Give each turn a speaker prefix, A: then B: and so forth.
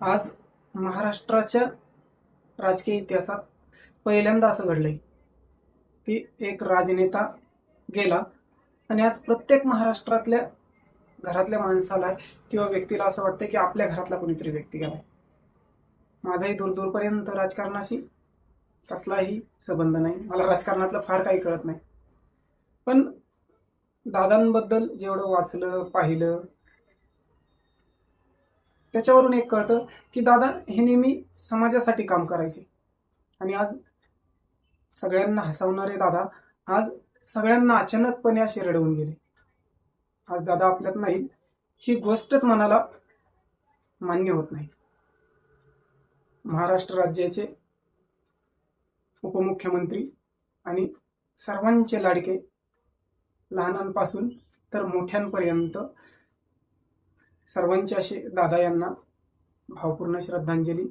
A: आज महाराष्ट्राच्या राजकीय इतिहासात पहिल्यांदा असं घडलंय की एक राजनेता गेला आणि आज प्रत्येक महाराष्ट्रातल्या घरातल्या माणसाला किंवा व्यक्तीला असं वाटतं की आपल्या घरातला कोणीतरी व्यक्ती गेलाय. माझाही दूरदूरपर्यंत राजकारणाशी कसलाही संबंध नाही, मला राजकारणातलं फार काही कळत नाही. पण दादांबद्दल जेवढं वाचलं पाहिलं त्याच्यावरून एक कळतं की दादा हे नेहमी समाजासाठी काम करायचे. आणि आज सगळ्यांना हसवणारे दादा आज सगळ्यांना अचानकपणे असे रडवून गेले. आज दादा आपल्यात नाही ही गोष्टच मनाला मान्य होत नाही. महाराष्ट्र राज्याचे उपमुख्यमंत्री आणि सर्वांचे लाडके, लहानांपासून तर मोठ्यांपर्यंत सर्वांचे असे दादा यांना भावपूर्ण श्रद्धांजली.